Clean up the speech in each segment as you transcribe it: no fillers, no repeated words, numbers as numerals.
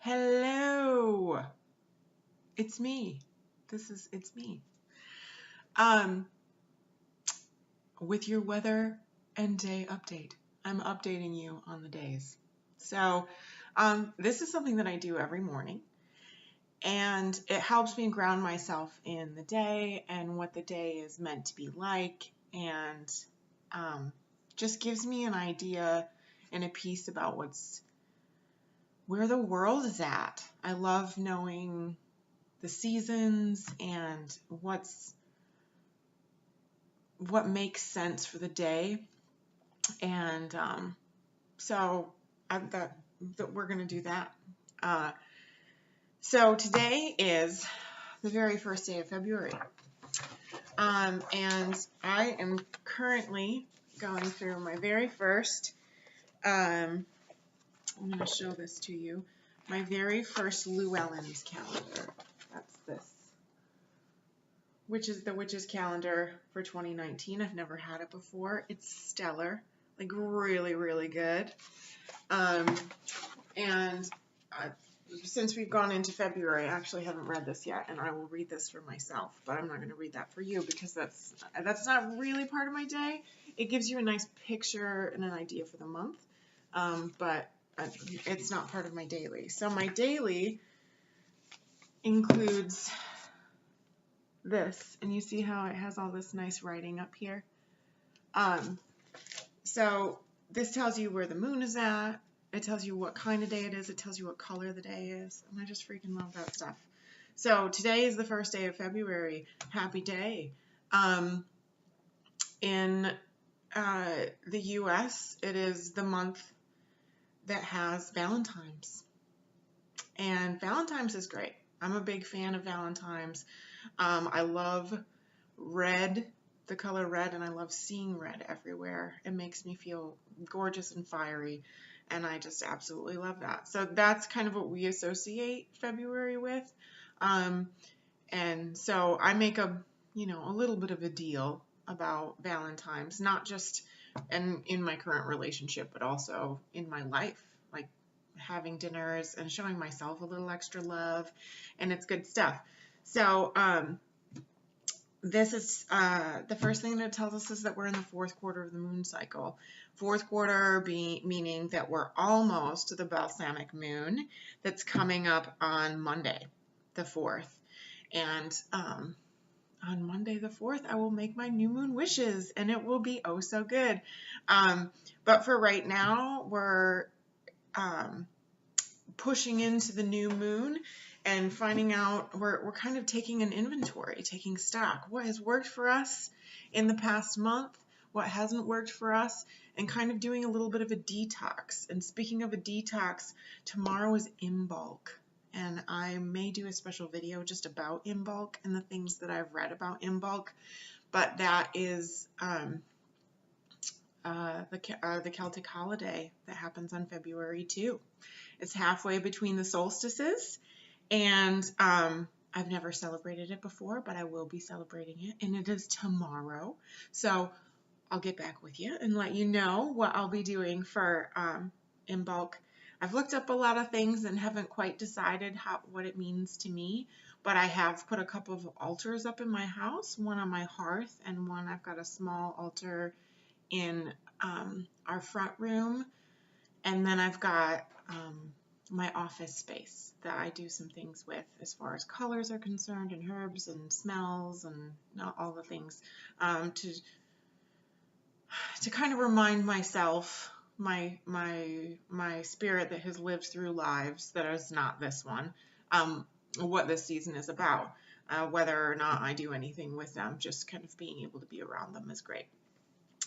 Hello. It's me. It's me. Um, with your weather and day update. I'm updating you on the days. So, this is something that I do every morning, and it helps me ground myself in the day and what the day is meant to be like, and just gives me an idea and a piece about where the world is at. I love knowing the seasons and what makes sense for the day, and so that we're going to do that. So today is the very first day of February, and I am currently going through my very first. I'm going to show this to you. My very first Llewellyn's calendar. That's this, which is the Witch's calendar for 2019. I've never had it before. It's stellar, like really, really good. And since we've gone into February, I actually haven't read this yet, and I will read this for myself, but I'm not going to read that for you because that's not really part of my day. It gives you a nice picture and an idea for the month, but it's not part of my daily. So my daily includes this, and you see how it has all this nice writing up here. So this tells you where the moon is at. It tells you what kind of day it is. It tells you what color the day is. And I just freaking love that stuff. So today is the first day of February. Happy day. In the U.S., it is the month that has Valentine's. And Valentine's is great. I'm a big fan of Valentine's. I love red, the color red, and I love seeing red everywhere. It makes me feel gorgeous and fiery, and I just absolutely love that. So that's kind of what we associate February with. And so I make a little bit of a deal about Valentine's, not just in my current relationship, but also in my life, like having dinners and showing myself a little extra love, and it's good stuff. So this is the first thing that it tells us is that we're in the fourth quarter of the moon cycle. Fourth quarter meaning that we're almost to the balsamic moon that's coming up on Monday, the 4th. And on Monday the 4th, I will make my new moon wishes, and it will be oh so good. But for right now, we're pushing into the new moon and finding out, we're kind of taking an inventory, taking stock. What has worked for us in the past month, what hasn't worked for us, and kind of doing a little bit of a detox. And speaking of a detox, tomorrow is Imbolc. And I may do a special video just about Imbolc and the things that I've read about Imbolc. But that is the Celtic holiday that happens on February 2. It's halfway between the solstices, and I've never celebrated it before, but I will be celebrating it, and it is tomorrow. So I'll get back with you and let you know what I'll be doing for Imbolc. I've looked up a lot of things and haven't quite decided what it means to me, but I have put a couple of altars up in my house, one on my hearth, and one I've got a small altar in our front room, and then I've got my office space that I do some things with as far as colors are concerned, and herbs and smells and all the things, to kind of remind myself, my spirit that has lived through lives that is not this one, what this season is about. Whether or not I do anything with them, just kind of being able to be around them is great.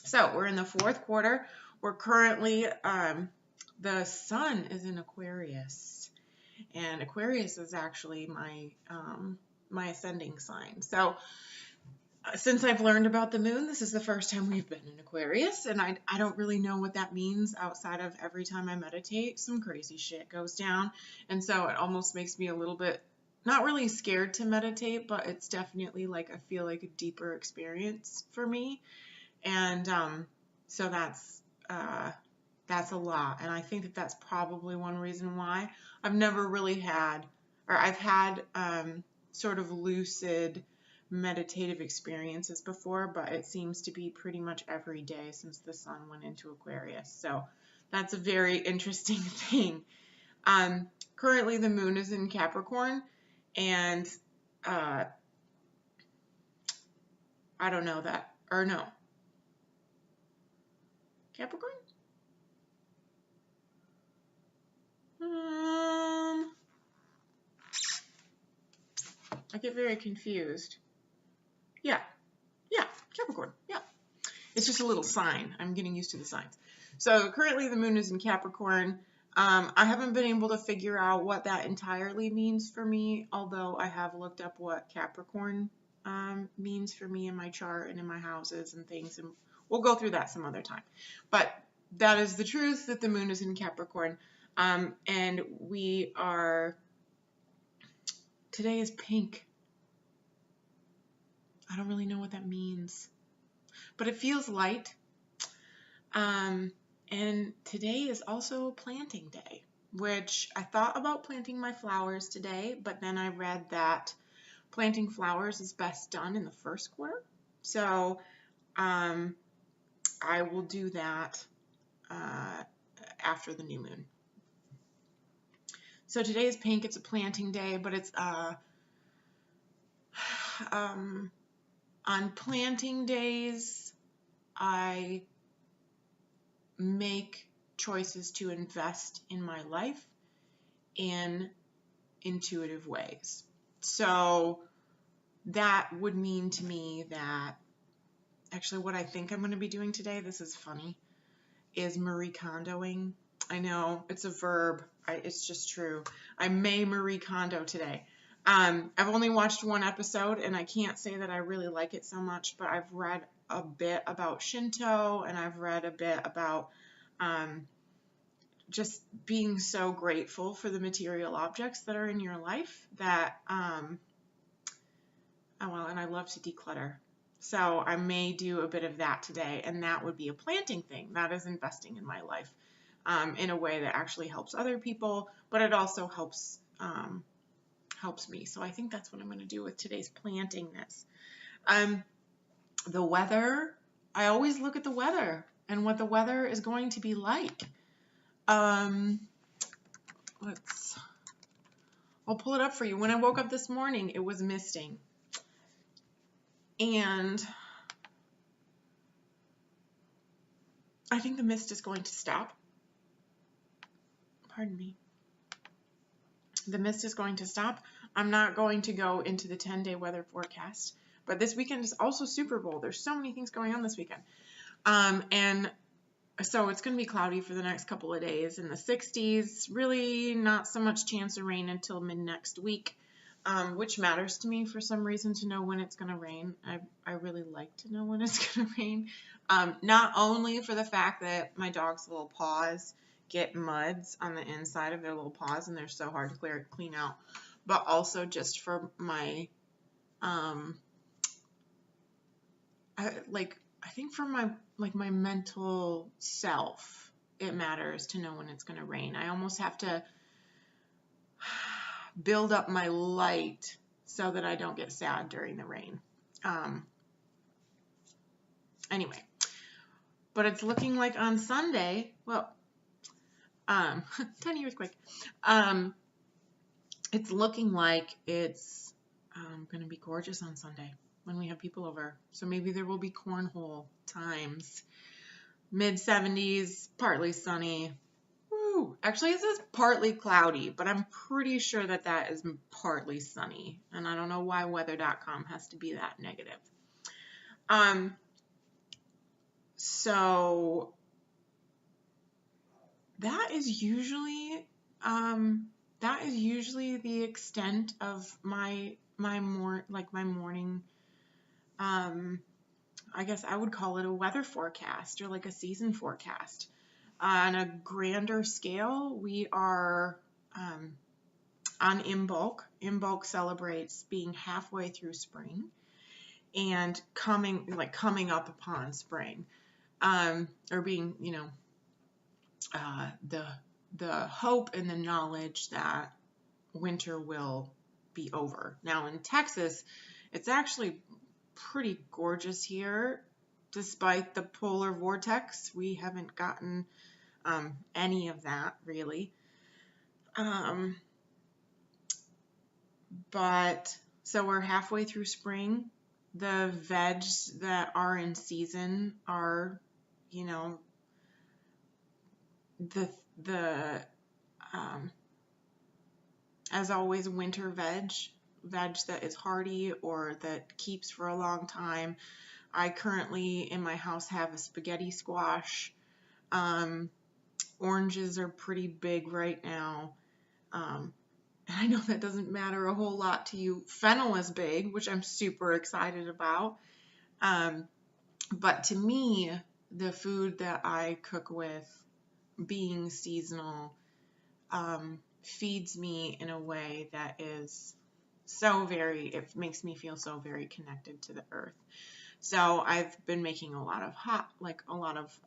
So we're in the fourth quarter. We're currently, the sun is in Aquarius, and Aquarius is actually my ascending sign. So since I've learned about the moon, this is the first time we've been in Aquarius, and I don't really know what that means outside of every time I meditate, some crazy shit goes down, and so it almost makes me a little bit, not really scared to meditate, but it's definitely like, I feel like a deeper experience for me, and so that's That's a lot. And I think that that's probably one reason why I've never really had, or I've had sort of lucid meditative experiences before, but it seems to be pretty much every day since the sun went into Aquarius. So that's a very interesting thing. Currently the moon is in Capricorn, and I don't know that, or no, Capricorn? I get very confused. Yeah, yeah, Capricorn, yeah. It's just a little sign. I'm getting used to the signs. So currently the moon is in Capricorn. I haven't been able to figure out what that entirely means for me, although I have looked up what Capricorn means for me in my chart and in my houses and things, and we'll go through that some other time. But that is the truth, that the moon is in Capricorn. And we are, today is pink. I don't really know what that means, but it feels light. And today is also planting day, which I thought about planting my flowers today, but then I read that planting flowers is best done in the first quarter. So I will do that after the new moon. So today is pink. It's a planting day, but it's on planting days, I make choices to invest in my life in intuitive ways. So that would mean to me that actually what I think I'm going to be doing today, this is funny, is Marie Kondoing. I know it's a verb. It's just true. I may Marie Kondo today. I've only watched one episode, and I can't say that I really like it so much, but I've read a bit about Shinto, and I've read a bit about just being so grateful for the material objects that are in your life that, and I love to declutter. So I may do a bit of that today, and that would be a planting thing. That is investing in my life in a way that actually helps other people, but it also helps me. So I think that's what I'm going to do with today's plantingness. The weather, I always look at the weather and what the weather is going to be like. I'll pull it up for you. When I woke up this morning, it was misting. And I think the mist is going to stop. Pardon me. The mist is going to stop. I'm not going to go into the 10-day weather forecast, but this weekend is also Super Bowl. There's so many things going on this weekend. And so it's going to be cloudy for the next couple of days in the 60s. Really not so much chance of rain until mid next week, which matters to me for some reason to know when it's going to rain. I really like to know when it's going to rain. Not only for the fact that my dog's little paws get muds on the inside of their little paws and they're so hard to clean out, but also just for my I think for my mental self, it matters to know when it's going to rain. I almost have to build up my light so that I don't get sad during the rain. Anyway, but it's looking like on Sunday, well, tiny earthquake. It's looking like it's going to be gorgeous on Sunday when we have people over. So maybe there will be cornhole times. Mid-70s, partly sunny. Woo! Actually, it says partly cloudy, but I'm pretty sure that that is partly sunny. And I don't know why weather.com has to be that negative. So that is usually the extent of my morning. I guess I would call it a weather forecast or like a season forecast. On a grander scale, we are on Imbolc. Imbolc celebrates being halfway through spring and coming up upon spring, or being, the hope and the knowledge that winter will be over. Now in Texas, it's actually pretty gorgeous here. Despite the polar vortex, we haven't gotten any of that really. But so we're halfway through spring. The veg that are in season are, you know, the as always, winter veg that is hardy or that keeps for a long time. I currently in my house have a spaghetti squash. Oranges are pretty big right now. I know that doesn't matter a whole lot to you. Fennel is big, which I'm super excited about. But to me, the food that I cook with, being seasonal, feeds me in a way that is it makes me feel so very connected to the earth. So I've been making a lot of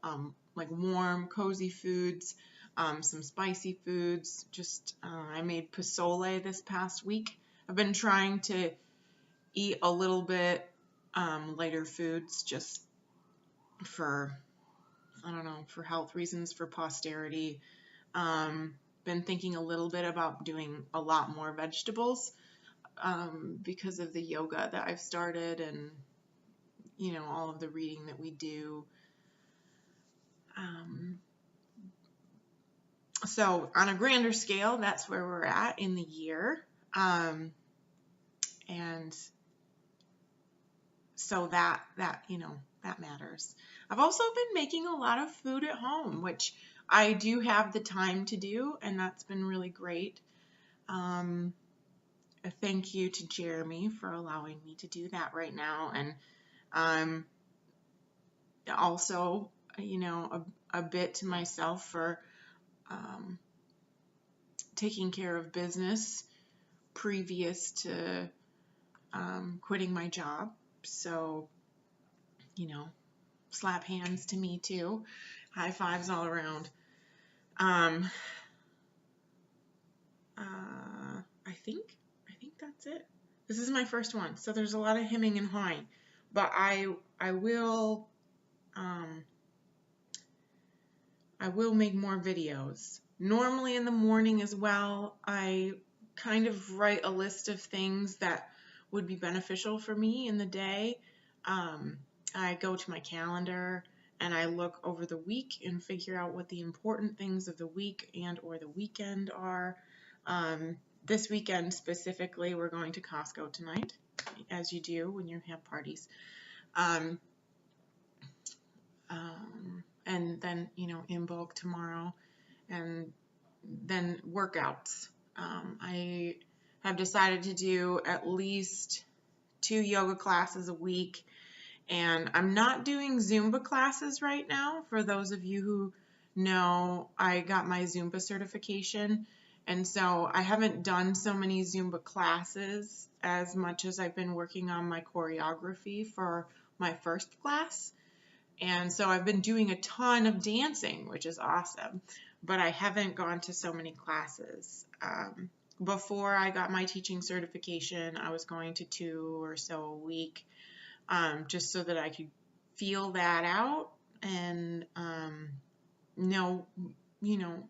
warm, cozy foods, some spicy foods. I made pozole this past week. I've been trying to eat a little bit lighter foods just for, I don't know, for health reasons, for posterity. Been thinking a little bit about doing a lot more vegetables because of the yoga that I've started and, you know, all of the reading that we do. So on a grander scale, that's where we're at in the year. And so that you know, that matters. I've also been making a lot of food at home, which I do have the time to do, and that's been really great. A thank you to Jeremy for allowing me to do that right now. And also, you know, a bit to myself for taking care of business previous to quitting my job. So, you know, slap hands to me too. High fives all around. I think that's it. This is my first one, so there's a lot of hemming and hawing, but I will make more videos. Normally in the morning as well, I kind of write a list of things that would be beneficial for me in the day. I go to my calendar and I look over the week and figure out what the important things of the week and or the weekend are. This weekend specifically, we're going to Costco tonight, as you do when you have parties. And then, you know, in bulk tomorrow, and then workouts. I have decided to do at least 2 yoga classes a week, and I'm not doing Zumba classes right now. For those of you who know, I got my Zumba certification, and so I haven't done so many Zumba classes as much as I've been working on my choreography for my first class. And so I've been doing a ton of dancing, which is awesome, but I haven't gone to so many classes. Before I got my teaching certification, I was going to 2 or so a week, just so that I could feel that out and know, you know,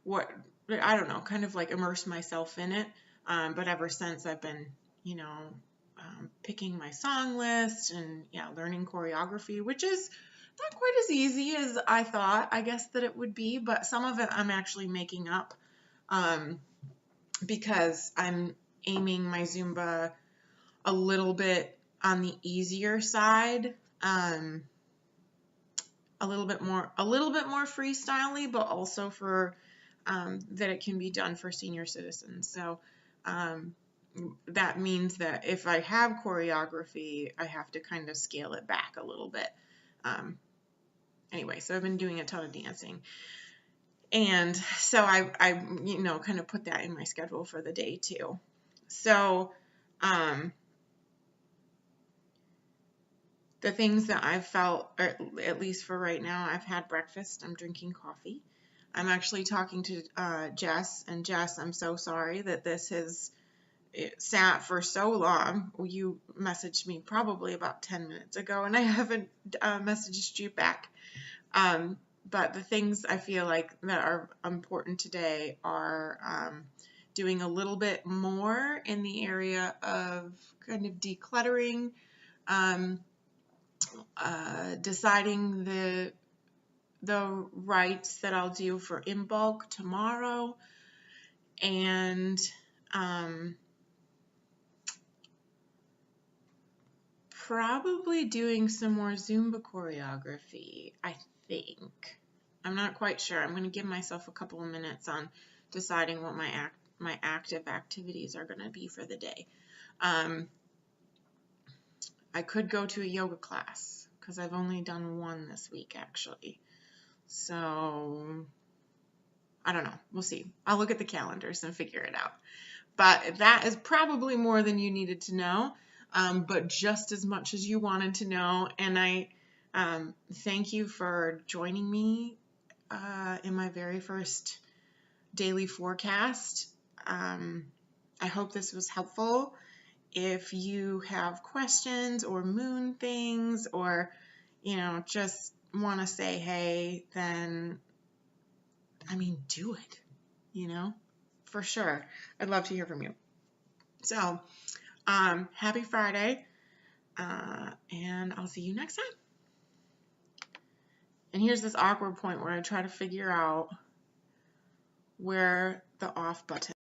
what, I don't know, kind of like immerse myself in it. But ever since I've been, you know, picking my song list and learning choreography, which is not quite as easy as I thought, I guess, that it would be, but some of it I'm actually making up because I'm aiming my Zumba a little bit on the easier side, a little bit more freestyle-y, but also for that it can be done for senior citizens. So that means that if I have choreography, I have to kind of scale it back a little bit. Anyway, so I've been doing a ton of dancing. And so I you know, kind of put that in my schedule for the day too. So the things that I've felt, or at least for right now, I've had breakfast, I'm drinking coffee. I'm actually talking to Jess, and Jess, I'm so sorry that this has sat for so long. You messaged me probably about 10 minutes ago, and I haven't messaged you back. But the things I feel like that are important today are doing a little bit more in the area of kind of decluttering, deciding the rights that I'll do for in bulk tomorrow, and probably doing some more Zumba choreography, I think. I'm not quite sure. I'm going to give myself a couple of minutes on deciding what my active activities are going to be for the day. I could go to a yoga class because I've only done one this week, actually. So I don't know. We'll see. I'll look at the calendars and figure it out. But that is probably more than you needed to know, but just as much as you wanted to know. And I thank you for joining me in my very first daily forecast. I hope this was helpful. If you have questions or moon things, or just want to say hey, then do it, for sure. I'd love to hear from you. So happy Friday, and I'll see you next time. And here's this awkward point where I try to figure out where the off button